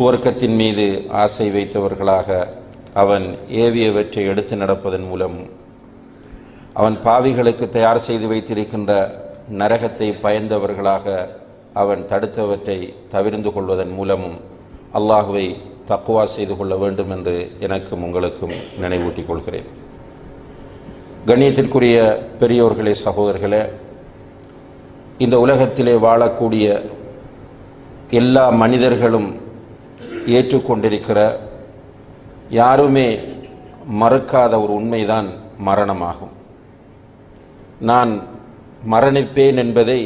சுவர்க்கத்தின் மீது ஆசை வைத்தவர்களாக அவன் ஏவியவற்றை எடுத்து நடப்பதன் மூலம் அவன் பாவிகளுக்கு தயார் செய்து வைத்திருக்கின்ற நரகத்தை பயந்தவர்களாக அவன் தடுத்தவற்றை தவிர்ந்து கொள்வதன் மூலமும் அல்லாஹுவை தக்வா செய்து கொள்ள வேண்டும் என்று எனக்கும் உங்களுக்கும் நினைவூட்டிக் கொள்கிறேன். கண்ணியத்திற்குரிய பெரியோர்களே, சகோதரர்களே, இந்த உலகத்திலே வாழக்கூடிய எல்லா மனிதர்களும் ஏற்றுக்கொண்டிருக்கிற, யாருமே மறுக்காத ஒரு உண்மைதான் மரணமாகும். நான் மரணிப்பேன் என்பதை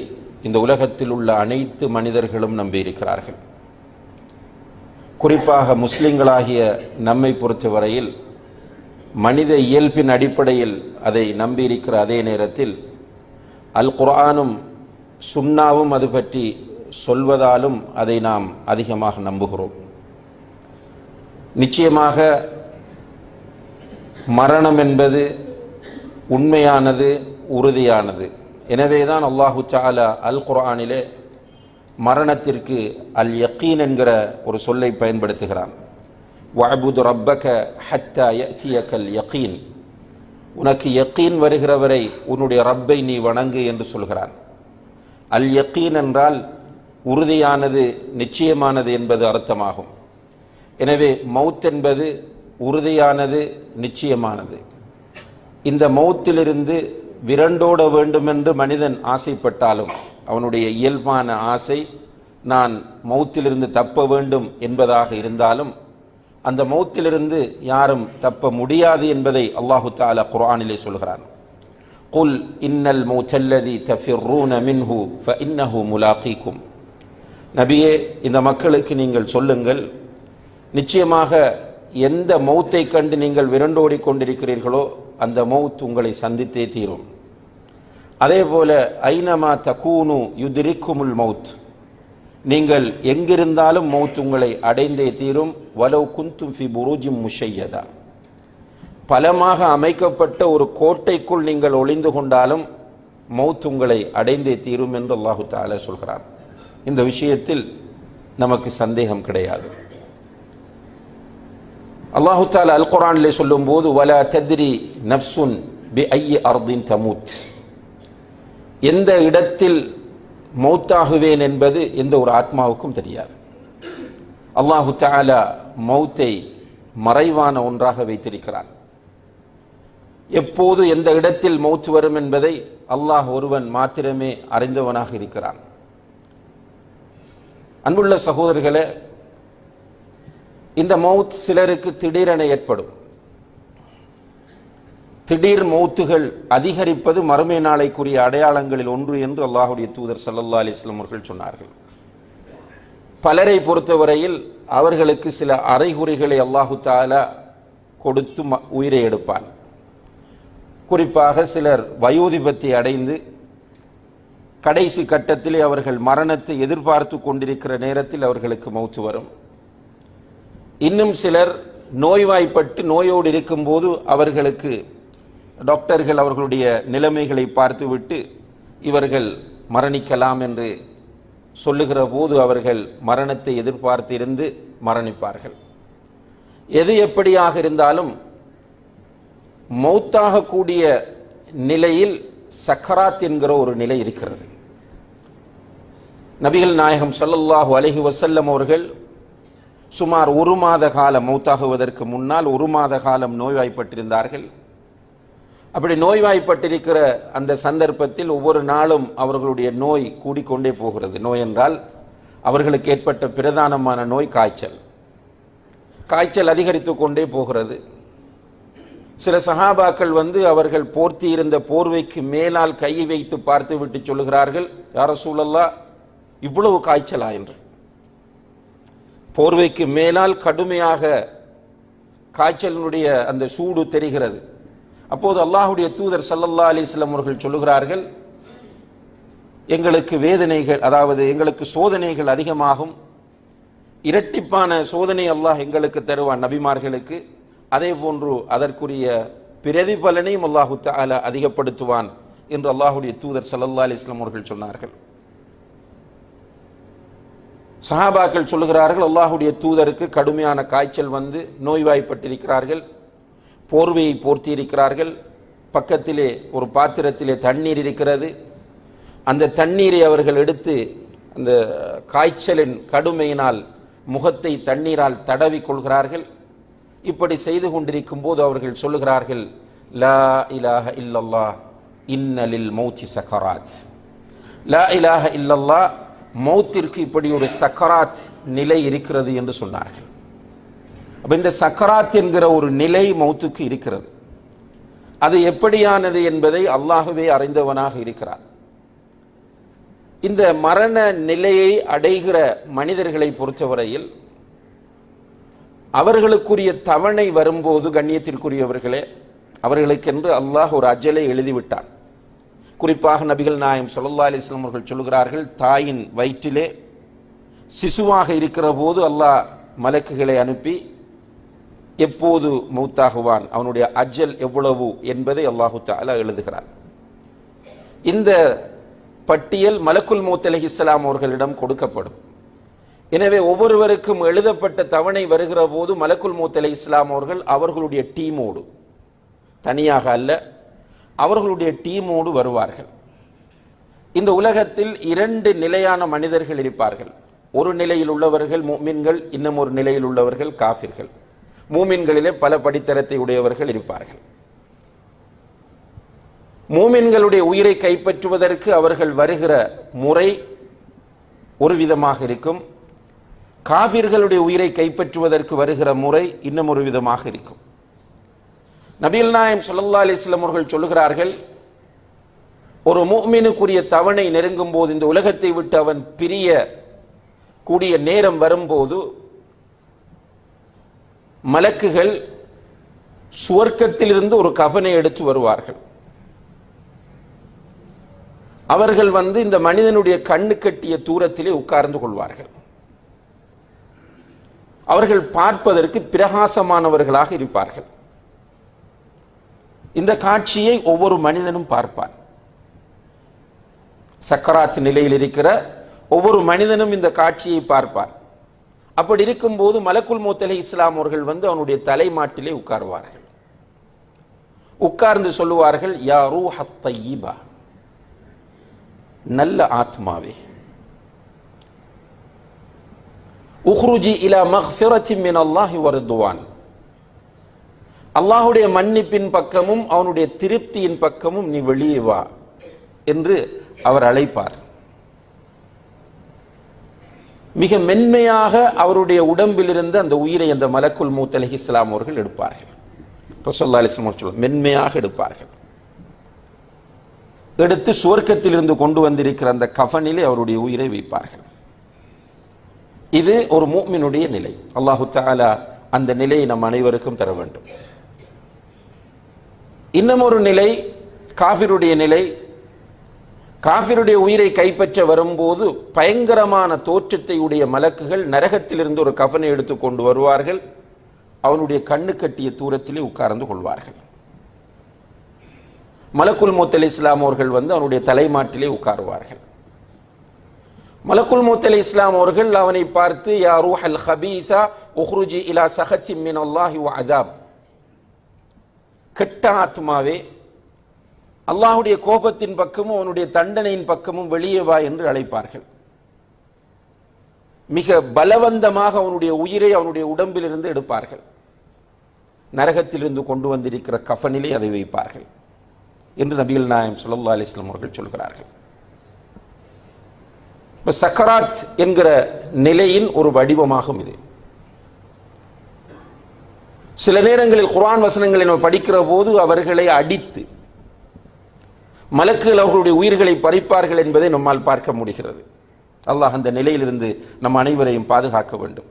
இந்த உலகத்தில் உள்ள அனைத்து மனிதர்களும் நம்பியிருக்கிறார்கள். குறிப்பாக முஸ்லிம்களாகிய நம்மை பொறுத்தவரையில் மனித இயல்பின் அடிப்படையில் அதை நம்பியிருக்கிற அதே நேரத்தில் அல் குர்ஆனும் சுன்னாவும் அது பற்றி சொல்வதாலும் அதை நாம் அதிகமாக நம்புகிறோம். நிச்சயமாக மரணம் என்பது உண்மையானது, உறுதியானது. எனவேதான் அல்லாஹு தஆலா அல் குர்ஆனிலே மரணத்திற்கு அல் யகீன் என்கிற ஒரு சொல்லை பயன்படுத்துகிறான். வஅபுது ரப்பக ஹத்தா யஅதியகல் யகீன், உனக்கு யகீன் வருகிறவரை உன்னுடைய ரப்பை நீ வணங்கு என்று சொல்கிறான். அல் யகீன் என்றால் உறுதியானது, நிச்சயமானது என்பது அர்த்தமாகும். எனவே மௌத் என்பது உறுதியானது, நிச்சயமானது. இந்த மௌத்திலிருந்து விரண்டோட வேண்டுமென்று மனிதன் ஆசைப்பட்டாலும் அவனுடைய இயல்பான ஆசை நான் மௌத்திலிருந்து தப்ப வேண்டும் என்பதாக இருந்தாலும் அந்த மௌத்திலிருந்து யாரும் தப்ப முடியாது என்பதை அல்லாஹு தஆலா குர்ஆனிலே சொல்கிறான். குல் இன்னல் மௌத்தல்லதி தஃபிர்ரூன மின்ஹு ஃபஇன்னஹு முலாகீக்கும். நபியே, இந்த மக்களுக்கு நீங்கள் சொல்லுங்கள், நிச்சயமாக எந்த மௌத்தை கண்டு நீங்கள் விரண்டோடி கொண்டிருக்கிறீர்களோ அந்த மௌத் உங்களை சந்தித்தே தீரும். அதே போல ஐனமா தகூனு யுத்ரிக்குமுல் மௌத், நீங்கள் எங்கிருந்தாலும் மௌத் உங்களை அடைந்தே தீரும். வலவ் குந்தும் ஃபி புரூஜிம் முஷையதா, பலமாக அமைக்கப்பட்ட ஒரு கோட்டைக்குள் நீங்கள் ஒளிந்து கொண்டாலும் மௌத் உங்களை அடைந்தே தீரும் என்று அல்லாஹு தஆலா சொல்கிறான். இந்த விஷயத்தில் நமக்கு சந்தேகம் கிடையாது. அல்லாஹு தஆலா அல் குர்ஆனிலே சொல்லும் போது வலா தத்ரி நஃப்சுன் பிஐயி அர்தின் தமூத், எந்த இடத்தில் மௌத்தாகுவேன் என்பது எந்த ஒரு ஆத்மாவுக்கும் தெரியாது. அல்லாஹு தஆலா மௌத்தை மறைவான ஒன்றாக வைத்திருக்கிறான். எப்போது எந்த இடத்தில் மௌத் வரும் என்பதை அல்லாஹ் ஒருவன் மாத்திரமே அறிந்தவனாக இருக்கிறான். அன்புள்ள சகோதரர்களே, இந்த மௌத் சிலருக்கு திடீரென ஏற்படும். திடீர் மௌத்துகள் அதிகரிப்பது மறுமை நாளைக்குரிய அடையாளங்களில் ஒன்று என்று அல்லாஹுடைய தூதர் ஸல்லல்லாஹு அலைஹி வஸல்லம் அவர்கள் சொன்னார்கள். பலரை பொறுத்தவரையில் அவர்களுக்கு சில அறிகுறிகளை அல்லாஹு தஆலா கொடுத்து உயிரை எடுப்பான். குறிப்பாக சிலர் வயோதிபத்தை அடைந்து கடைசி கட்டத்திலே அவர்கள் மரணத்தை எதிர்பார்த்து கொண்டிருக்கிற நேரத்தில் அவர்களுக்கு மௌத்து வரும். இன்னும் சிலர் நோய்வாய்ப்பட்டு நோயோடு இருக்கும்போது அவர்களுக்கு டாக்டர்கள் அவர்களுடைய நிலைமைகளை பார்த்துவிட்டு இவர்கள் மரணிக்கலாம் என்று சொல்லுகிற போது அவர்கள் மரணத்தை எதிர்பார்த்து இருந்து மரணிப்பார்கள். எது எப்படியாக இருந்தாலும் மௌத்தாகக்கூடிய நிலையில் சக்கராத் என்கிற ஒரு நிலை இருக்கிறது. நபிகள் நாயகம் ஸல்லல்லாஹு அலைஹி வஸல்லம் அவர்கள் சுமார் 1 மாத காலம் மௌத்தாகுவதற்கு முன்னால் 1 மாத காலம் நோய்வாய்ப்பட்டிருந்தார்கள். அப்படி நோய்வாய்ப்பட்டிருக்கிற அந்த சந்தர்ப்பத்தில் ஒவ்வொரு நாளும் அவர்களுடைய நோய் கூடிக்கொண்டே போகிறது. நோய் என்றால் அவர்களுக்கு ஏற்பட்ட பிரதானமான நோய் காய்ச்சல். காய்ச்சல் அதிகரித்து கொண்டே போகிறது. சில சஹாபாக்கள் அவர்கள் போர்த்தி இருந்த போர்வைக்கு மேலால் கையை வைத்து பார்த்து விட்டு சொல்லுகிறார்கள், யா ரசூலல்லாஹ், இவ்வளவு காய்ச்சலா என்று. போர்வைக்கு மேலால் கடுமையாக காய்ச்சலினுடைய அந்த சூடு தெரிகிறது. அப்போது அல்லாஹுடைய தூதர் ஸல்லல்லாஹு அலைஹி வஸல்லம் அவர்கள் சொல்லுகிறார்கள், எங்களுக்கு வேதனைகள், அதாவது எங்களுக்கு சோதனைகள் அதிகமாகும், இரட்டிப்பான சோதனை அல்லாஹ் எங்களுக்கு தருவான் நபிமார்களுக்கு, அதே போன்று அதற்குரிய பிரதிபலனையும் அல்லாஹு தஆலா அதிகப்படுத்துவான் என்று அல்லாஹுடைய தூதர் ஸல்லல்லாஹு அலைஹி வஸல்லம் அவர்கள் சொன்னார்கள். சஹாபாக்கள் சொல்லுகிறார்கள், அல்லாஹுடைய தூதருக்கு கடுமையான காய்ச்சல் வந்து நோய்வாய்ப்பட்டிருக்கிறார்கள். போர்வையை போர்த்தி இருக்கிறார்கள். பக்கத்திலே ஒரு பாத்திரத்திலே தண்ணீர் இருக்கிறது. அந்த தண்ணீரை அவர்கள் எடுத்து அந்த காய்ச்சலின் கடுமையினால் முகத்தை தண்ணீரால் தடவி கொள்கிறார்கள். இப்படி செய்து கொண்டிருக்கும் போது அவர்கள் சொல்லுகிறார்கள், லா இலாஹ இல்லல்லாஹ் இன்னலில் மௌத்தி சக்கராத். லா இலாஹ இல்லல்லாஹ், மௌத்திற்கு இப்படி ஒரு சக்கராத் நிலை இருக்கிறது என்று சொன்னார்கள். அப்ப இந்த சக்கராத் என்கிற ஒரு நிலை மௌத்துக்கு இருக்கிறது. அது எப்படியானது என்பதை அல்லாஹ்வே அறிந்தவனாக இருக்கிறார். இந்த மரண நிலையை அடைகிற மனிதர்களை பொறுத்தவரையில் அவர்களுக்குரிய தவணை வரும்போது, கண்ணியத்திற்குரியவர்களே, அவர்களுக்கென்று அல்லாஹ் ஒரு அஜலை எழுதிவிட்டான். குறிப்பாக நபிகள் நாயகம் ஸல்லல்லாஹு அலைஹி வஸல்லம் அவர்கள் சொல்கிறார்கள், தாயின் வயிற்றிலே சிசுவாக இருக்கிற போது அல்லாஹ் மலக்குகளை அனுப்பி எப்போது மௌத்தாகுவான், அவனுடைய அஜல் எவ்வளவு என்பதை அல்லாஹு தஆலா எழுதுகிறார். இந்த பட்டியல் மலக்குல் மௌத் அலைஹிஸ்ஸலாம் அவர்களிடம் கொடுக்கப்படும். எனவே ஒவ்வொருவருக்கும் எழுதப்பட்ட தவணை வருகிற போது மலக்குல் மௌத் அலைஹிஸ்ஸலாம் அவர்கள் அவர்களுடைய டீமோடு, தனியாக அல்ல, அவர்களுடைய டீமோடு வருவார்கள். இந்த உலகத்தில் இரண்டு நிலையான மனிதர்கள் இருப்பார்கள். ஒரு நிலையில் உள்ளவர்கள் முஃமின்கள், இன்னும் ஒரு நிலையில் உள்ளவர்கள் காஃபிர்கள். மூமின்களிலே பல படித்தரத்தை உடையவர்கள் இருப்பார்கள். மூமின்களுடைய உயிரை கைப்பற்றுவதற்கு அவர்கள் வருகிற முறை ஒரு விதமாக இருக்கும். காஃபிர்களுடைய உயிரை கைப்பற்றுவதற்கு வருகிற முறை இன்னும் ஒரு விதமாக இருக்கும். நபிகள் நாயகம் ஸல்லல்லாஹு அலைஹி வஸல்லம் அவர்கள் சொல்லுகிறார்கள், ஒரு முஃமினுக்குரிய தவணை நெருங்கும் போது, இந்த உலகத்தை விட்டு அவன் பிரிய கூடிய நேரம் வரும்போது, மலக்குகள் சுவர்க்கத்திலிருந்து ஒரு கஃனை எடுத்து வருவார்கள். அவர்கள் வந்து இந்த மனிதனுடைய கண்ணு கட்டிய தூரத்திலே உட்கார்ந்து கொள்வார்கள். அவர்கள் பார்ப்பதற்கு பிரகாசமானவர்களாக இருப்பார்கள். இந்த காட்சியை ஒவ்வொரு மனிதனும் பார்ப்பான். சக்கராத் நிலையில் இருக்கிற ஒவ்வொரு மனிதனும் இந்த காட்சியை பார்ப்பார். அப்படி இருக்கும்போது மலக்குல் மௌத் அலைஹிஸ்ஸலாம் அவர்கள் வந்து அவனுடைய தலைமாட்டிலே உட்காருவார்கள். உட்கார்ந்து சொல்லுவார்கள், யா ரூஹத் தய்யிபா, நல்ல ஆத்மாவே, உஹ்ருஜி இலா மக்ஃபிரத்தின் மின் அல்லாஹி வ ரிதுவான், அல்லாஹுடைய மன்னிப்பின் பக்கமும் அவனுடைய திருப்தியின் பக்கமும் நீ வெளியே வா என்று அவர் அழைப்பார். மிக மென்மையாக அவருடைய உடம்பில் இருந்து அந்த உயிரை அந்த மலக்குல் மௌத் அலைஹிஸ்ஸலாம் அவர்கள் எடுப்பார்கள். ரசூலுல்லாஹி அலைஹி வஸல்லம் அவர்கள் மென்மையாக எடுப்பார்கள். எடுத்து சுவர்க்கத்தில் இருந்து கொண்டு வந்திருக்கிற அந்த கஃனிலே அவருடைய உயிரை வைப்பார்கள். இது ஒரு முஃமினுடைய நிலை. அல்லாஹு தஆலா அந்த நிலையை நம் அனைவருக்கும் தர வேண்டும். இன்னும் ஒரு நிலை காஃபிருடைய நிலை. காஃபிருடைய உயிரை கைப்பற்ற வரும்போது பயங்கரமான தோற்றத்தை உடைய மலக்குகள் நரகத்திலிருந்து ஒரு கஃனை எடுத்து கொண்டு வருவார்கள். அவனுடைய கண்ணு கட்டிய தூரத்திலே உட்கார்ந்து கொள்வார்கள். மலக்குல் மௌத் அலைஹிஸ்ஸலாம் அவர்கள் வந்து அவனுடைய தலைமாட்டிலே உட்காருவார்கள். மலக்குல் மௌத் அலைஹிஸ்ஸலாம் அவர்கள் அவனை பார்த்து, யா ரூஹல் ஹபீஸா உஹ்ருஜி இலா சஹத்தின் மின் அல்லாஹி வ அதாப், கெட்ட ஆத்மாவே, அல்லாஹுடைய கோபத்தின் பக்கமும் அவனுடைய தண்டனையின் பக்கமும் வெளியே வா என்று அழைப்பார்கள். மிக பலவந்தமாக அவனுடைய உயிரை அவனுடைய உடம்பிலிருந்து எடுப்பார்கள். நரகத்திலிருந்து கொண்டு வந்திருக்கிற கஃனிலே அதை வைப்பார்கள் என்று நபிகள் நாயகம் ஸல்லல்லாஹு அலைஹி வஸல்லம் அவர்கள் சொல்கிறார்கள். சக்கராத் என்கிற நிலையின் ஒரு வடிவமாகும் இது. சில நேரங்களில் குர்ஆன் வசனங்களை நாம் படிக்கிற போது அவர்களை அடித்து மலக்குகள் அவர்களுடைய உயிர்களை பறிப்பார்கள் என்பதை நம்மால் பார்க்க முடிகிறது. அல்லாஹ் அந்த நிலையிலிருந்து நம் அனைவரையும் பாதுகாக்க வேண்டும்.